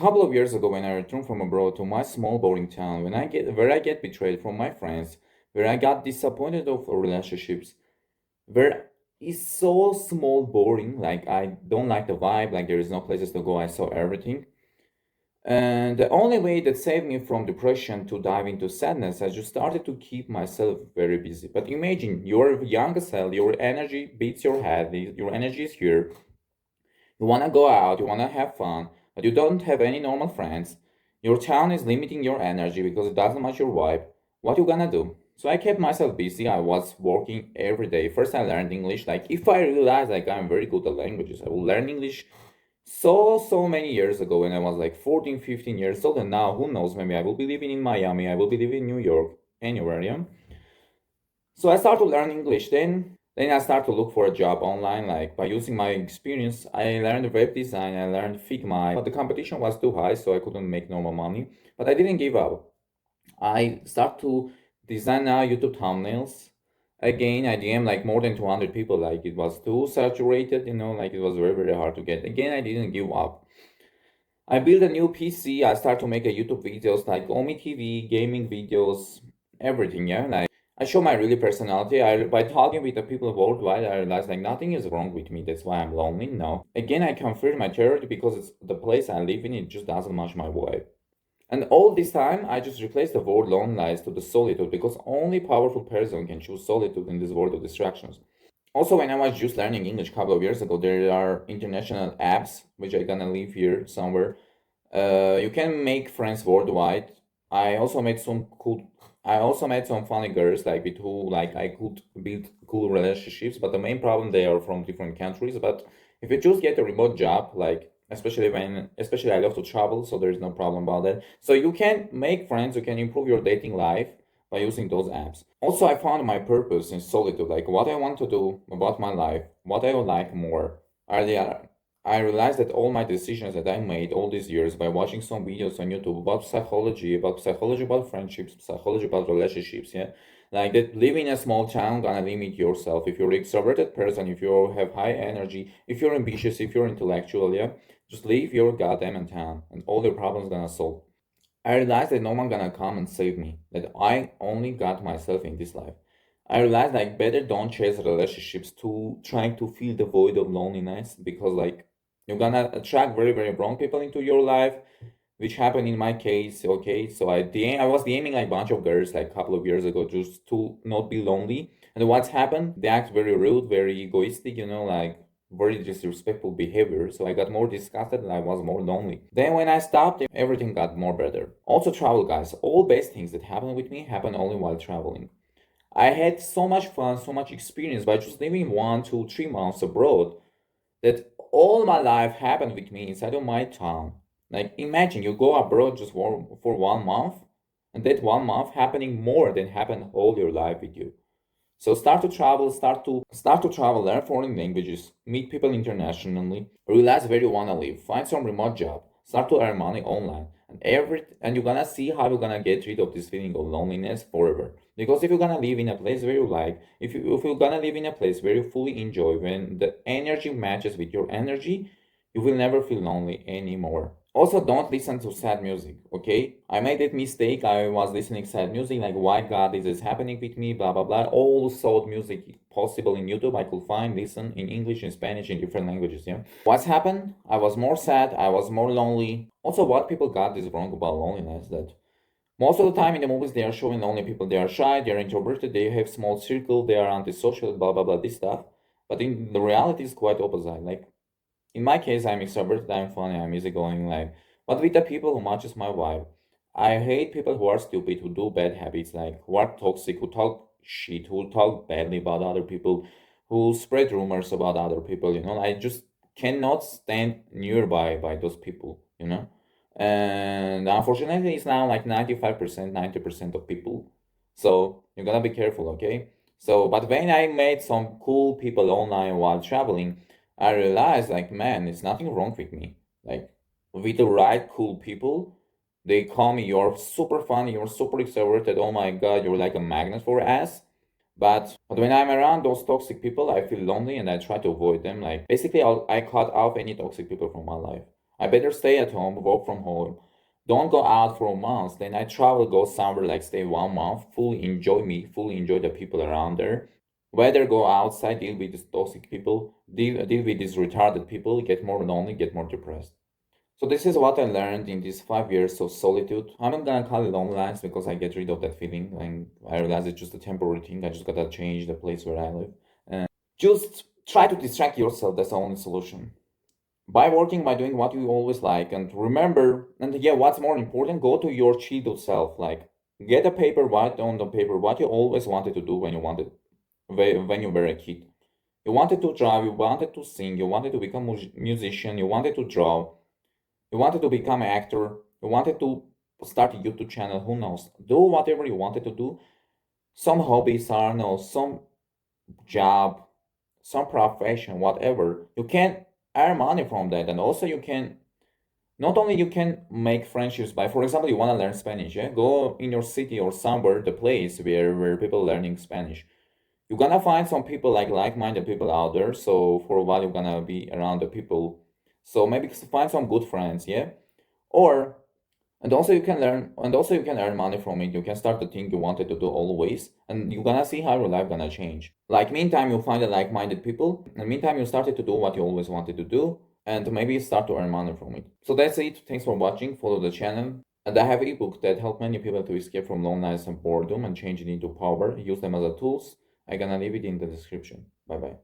couple of years ago, when I returned from abroad to my small boring town, where I get betrayed from my friends, where I got disappointed of relationships, where it's so small, boring. Like I don't like the vibe. Like there is no places to go. I saw everything, and the only way that saved me from depression to dive into sadness, I just started to keep myself very busy. But imagine you're young as hell. Your energy beats your head. Your energy is here. You wanna go out, you wanna have fun, but you don't have any normal friends. Your town is limiting your energy because it doesn't match your vibe. What you gonna do? So I kept myself busy. I was working every day. First I learned English. Like if I realized like I'm very good at languages, I will learn English so many years ago when I was like 14, 15 years old. And now who knows, maybe I will be living in Miami, I will be living in New York, anywhere, yeah. So I started to learn English. Then I started to look for a job online. Like by using my experience, I learned web design, I learned Figma, but the competition was too high, so I couldn't make normal money. But I didn't give up. I start to design now YouTube thumbnails. Again, I DM like more than 200 people. Like it was too saturated, like it was very hard to get. Again, I didn't give up. I built a new PC. I start to make a YouTube videos like Omi TV, gaming videos, everything. Yeah, like I show my really personality. By talking with the people worldwide, I realized like nothing is wrong with me. That's why I'm lonely. No. Again, I confirm my charity because it's the place I live in. It just doesn't match my vibe. And all this time, I just replaced the word loneliness to the solitude because only powerful person can choose solitude in this world of distractions. Also, when I was just learning English a couple of years ago, there are international apps which I gonna leave here somewhere. You can make friends worldwide. I also met some cool. I also met some funny girls like with who like I could build cool relationships. But the main problem they are from different countries. But if you just get a remote job, like especially I love to travel, so there's no problem about that. So you can make friends. You can improve your dating life by using those apps. Also, I found my purpose in solitude, like what I want to do about my life, what I would like more. Earlier, I realized that all my decisions that I made all these years by watching some videos on YouTube about psychology about friendships, psychology about relationships, yeah. Like that living in a small town gonna limit yourself. If you're an extroverted person, if you have high energy, if you're ambitious, if you're intellectual, yeah, just leave your goddamn town and all your problems gonna solve. I realized that no one gonna come and save me, that I only got myself in this life. I realized like better don't chase relationships to trying to fill the void of loneliness because like you're gonna attract very wrong people into your life, which happened in my case. Okay, so I was DMing like a bunch of girls like a couple of years ago just to not be lonely. And what's happened? They act very rude, very egoistic, like very disrespectful behavior. So I got more disgusted and I was more lonely. Then when I stopped, everything got more better. Also travel, guys. All best things that happen with me happen only while traveling. I had so much fun, so much experience by just living 1, 2, 3 months abroad that all my life happened with me inside of my town. Like imagine you go abroad just for 1 month, and that 1 month happening more than happened all your life with you. So start to travel, learn foreign languages, meet people internationally, realize where you wanna live, find some remote job, start to earn money online, and you're gonna see how you're gonna get rid of this feeling of loneliness forever. Because if you're gonna live in a place where you like, if you're gonna live in a place where you fully enjoy, when the energy matches with your energy, you will never feel lonely anymore. Also, don't listen to sad music, okay? I made that mistake. I was listening sad music, like, why God is this happening with me, blah, blah, blah. All sad music possible in YouTube, I could find, listen in English, in Spanish, in different languages, yeah? What's happened? I was more sad, I was more lonely. Also, what people got is wrong about loneliness, that most of the time in the movies they are showing lonely people. They are shy, they are introverted, they have small circle, they are antisocial, blah, blah, blah, this stuff. But in the reality is quite opposite. Like, in my case, I'm extroverted, I'm funny, I'm easygoing, like, but with the people who matches my vibe. I hate people who are stupid, who do bad habits, like who are toxic, who talk shit, who talk badly about other people, who spread rumors about other people. I just cannot stand nearby by those people. And unfortunately, it's now like 95%, 90% of people. So you gotta be careful, okay? So, but when I met some cool people online while traveling, I realized like, man, it's nothing wrong with me. Like with the right cool people, they call me, you're super funny, you're super extroverted, oh my god, you're like a magnet for ass. But when I'm around those toxic people, I feel lonely and I try to avoid them. Like basically I cut off any toxic people from my life. I better stay at home, work from home. Don't go out for months. Then I travel, go somewhere like stay 1 month, fully enjoy me, fully enjoy the people around there. Whether go outside, deal with these toxic people, deal with these retarded people, get more lonely, get more depressed. So this is what I learned in these 5 years of solitude. I'm not gonna call it loneliness because I get rid of that feeling and I realize it's just a temporary thing. I just gotta change the place where I live. And just try to distract yourself. That's the only solution. By working, by doing what you always like, and remember, and yeah, what's more important, go to your chilled self. Like, get a paper, write on the paper what you always wanted to do when you were a kid. You wanted to drive, you wanted to sing, you wanted to become a musician, you wanted to draw, you wanted to become an actor, you wanted to start a YouTube channel, who knows? Do whatever you wanted to do. Some hobbies are, no, some job, some profession, whatever. You can earn money from that, and also you can not only you can make friendships by, for example, you want to learn Spanish, yeah? Go in your city or somewhere, the place where people learning Spanish. You're gonna find some people like-minded people out there. So for a while you're gonna be around the people. So maybe find some good friends, yeah? Or and also you can earn money from it. You can start the thing you wanted to do always, and you're gonna see how your life gonna change. Like meantime, you'll find the like-minded people, and meantime you started to do what you always wanted to do, and maybe start to earn money from it. So that's it. Thanks for watching. Follow the channel. And I have ebook that help many people to escape from loneliness and boredom and change it into power. Use them as a tools. I'm gonna leave it in the description. Bye bye.